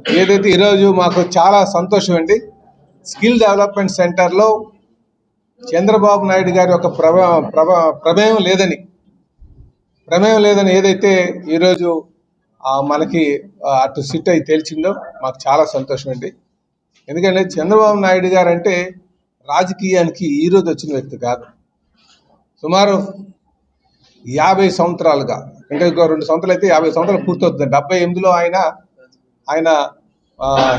ఏదైతే ఈరోజు మాకు చాలా సంతోషం అండి. స్కిల్ డెవలప్మెంట్ సెంటర్లో చంద్రబాబు నాయుడు గారి యొక్క ప్రమేయం లేదని ఏదైతే ఈరోజు మనకి అటు సిట్ అయి తేల్చిందో మాకు చాలా సంతోషం అండి. ఎందుకంటే చంద్రబాబు నాయుడు గారు అంటే రాజకీయానికి ఈరోజు వచ్చిన వ్యక్తి కాదు. సుమారు 50 సంవత్సరాలుగా, ఇంకా 2 సంవత్సరాలు అయితే 50 సంవత్సరాలు పూర్తవుతుంది. 78లో ఆయన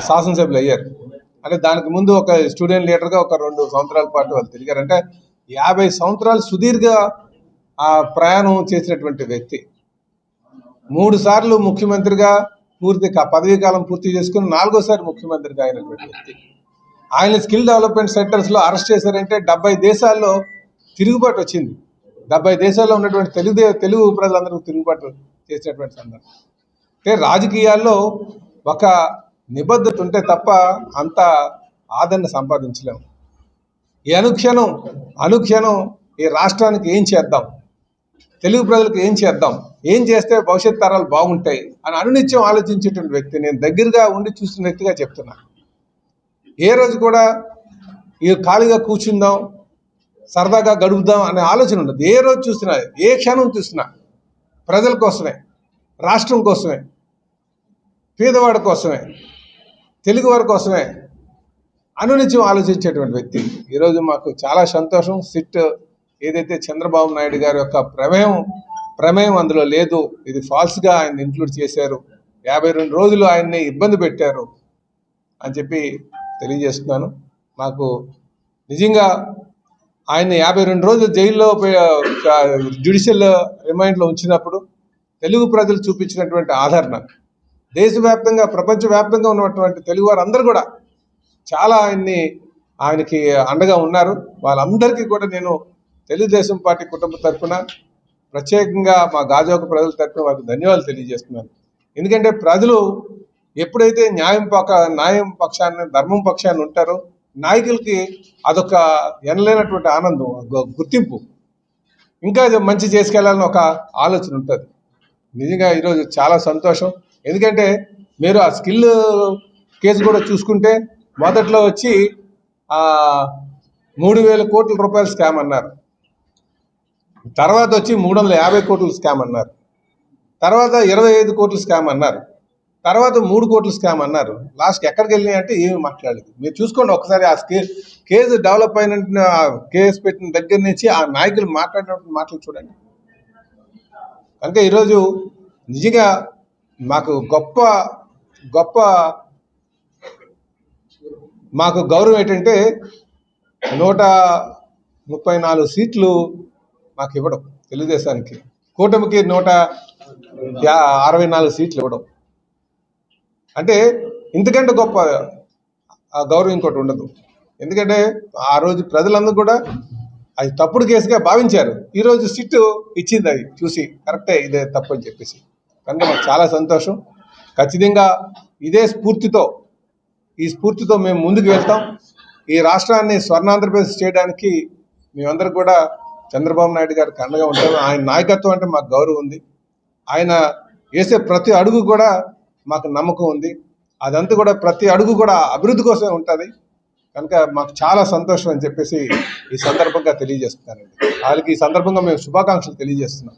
శాసనసభ్యులు అయ్యారు. అంటే దానికి ముందు ఒక స్టూడెంట్ లీడర్గా ఒక 2 సంవత్సరాల పాటు వాళ్ళు తిరిగారు. అంటే 50 సంవత్సరాలు సుదీర్ఘ ప్రయాణం చేసినటువంటి వ్యక్తి. 3 సార్లు ముఖ్యమంత్రిగా పదవీ కాలం పూర్తి చేసుకుని 4వసారి ముఖ్యమంత్రిగా అయినటువంటి వ్యక్తి. ఆయన స్కిల్ డెవలప్మెంట్ సెంటర్స్లో అరెస్ట్ చేశారంటే 70 దేశాల్లో తిరుగుబాటు వచ్చింది. 70 దేశాల్లో ఉన్నటువంటి తెలుగు ప్రజలందరూ తిరుగుబాటు చేసినటువంటి సందర్భం. అంటే రాజకీయాల్లో ఒక నిబద్ధత ఉంటే తప్ప అంత ఆదరణ సంపాదించలేము. ఈ అనుక్షణం ఈ రాష్ట్రానికి ఏం చేద్దాం, తెలుగు ప్రజలకు ఏం చేద్దాం, ఏం చేస్తే భవిష్యత్ తరాలు బాగుంటాయి అని అనునిత్యం ఆలోచించేటువంటి వ్యక్తి. నేను దగ్గరగా ఉండి చూసిన వ్యక్తిగా చెప్తున్నా. ఏ రోజు కూడా ఈ ఖాళీగా కూర్చుందాం, సరదాగా గడుపుదాం అనే ఆలోచన ఉండదు. ఏ రోజు చూసినా, ఏ క్షణం చూసినా ప్రజల కోసమే, రాష్ట్రం కోసమే, పేదవాడి కోసమే, తెలుగువారి కోసమే అనునిత్యం ఆలోచించేటువంటి వ్యక్తి. ఈరోజు మాకు చాలా సంతోషం. సిట్ ఏదైతే చంద్రబాబు నాయుడు గారి యొక్క ప్రమేయం అందులో లేదు, ఇది ఫాల్స్గా ఆయన ఇంక్లూడ్ చేశారు, 52 రోజులు ఆయన్ని ఇబ్బంది పెట్టారు అని చెప్పి తెలియజేస్తున్నాను. మాకు నిజంగా ఆయన 52 రోజులు జైల్లో జ్యుడిషియల్ రిమైండ్లో ఉంచినప్పుడు తెలుగు ప్రజలు చూపించినటువంటి ఆదరణ, దేశవ్యాప్తంగా ప్రపంచవ్యాప్తంగా ఉన్నటువంటి తెలుగు వారు అందరూ కూడా చాలా ఆయనకి అండగా ఉన్నారు. వాళ్ళందరికీ కూడా నేను తెలుగుదేశం పార్టీ కుటుంబం తరఫున, ప్రత్యేకంగా మా గాజోక ప్రజల తరఫున వారికి ధన్యవాదాలు తెలియజేస్తున్నాను. ఎందుకంటే ప్రజలు ఎప్పుడైతే న్యాయం పక్షాన్ని, ధర్మం పక్షాన్ని ఉంటారో నాయకులకి అదొక ఎనలేనటువంటి ఆనందం, గుర్తింపు, ఇంకా మంచి చేసుకెళ్లాలని ఒక ఆలోచన ఉంటుంది. నిజంగా ఈరోజు చాలా సంతోషం. ఎందుకంటే మీరు ఆ స్కిల్ కేసు కూడా చూసుకుంటే మొదట్లో వచ్చి 3,000 కోట్ల రూపాయల స్కామ్ అన్నారు, తర్వాత వచ్చి 350 కోట్ల స్కామ్ అన్నారు, తర్వాత 25 కోట్ల స్కామ్ అన్నారు, తర్వాత 3 కోట్ల స్కామ్ అన్నారు. లాస్ట్కి ఎక్కడికి వెళ్ళినాయి అంటే ఏమి మాట్లాడలేదు. మీరు చూసుకోండి ఒకసారి. ఆ కేసు డెవలప్ అయిన కేసు పెట్టిన దగ్గర నుంచి ఆ నాయకులు మాట్లాడినటువంటి మాటలు చూడండి. కనుక ఈరోజు నిజంగా మాకు గొప్ప మాకు గౌరవం ఏంటంటే 134 సీట్లు మాకు ఇవ్వడం, తెలుగుదేశానికి, కూటమికి 164 సీట్లు ఇవ్వడం అంటే ఇంతకంటే గొప్ప గౌరవం ఇంకోటి ఉండదు. ఎందుకంటే ఆ రోజు ప్రజలందరూ కూడా అది తప్పుడు కేసుగా భావించారు. ఈరోజు సిట్టు ఇచ్చింది, అది చూసి కరెక్టే, ఇదే తప్పు అని చెప్పేసి. కనుక మాకు చాలా సంతోషం. ఖచ్చితంగా ఇదే స్ఫూర్తితో మేము ముందుకు వెళ్తాం. ఈ రాష్ట్రాన్ని స్వర్ణాంధ్రప్రదేశ్ చేయడానికి మేమందరం కూడా చంద్రబాబు నాయుడు గారికి అండగా ఉంటాము. ఆయన నాయకత్వం అంటే మాకు గౌరవం ఉంది. ఆయన వేసే ప్రతి అడుగు కూడా మాకు నమ్మకం ఉంది. అదంతా కూడా ప్రతి అడుగు కూడా అభివృద్ధి కోసమే ఉంటుంది. కనుక మాకు చాలా సంతోషం అని చెప్పేసి ఈ సందర్భంగా తెలియజేస్తున్నానండి. వాళ్ళకి ఈ సందర్భంగా మేము శుభాకాంక్షలు తెలియజేస్తున్నాం.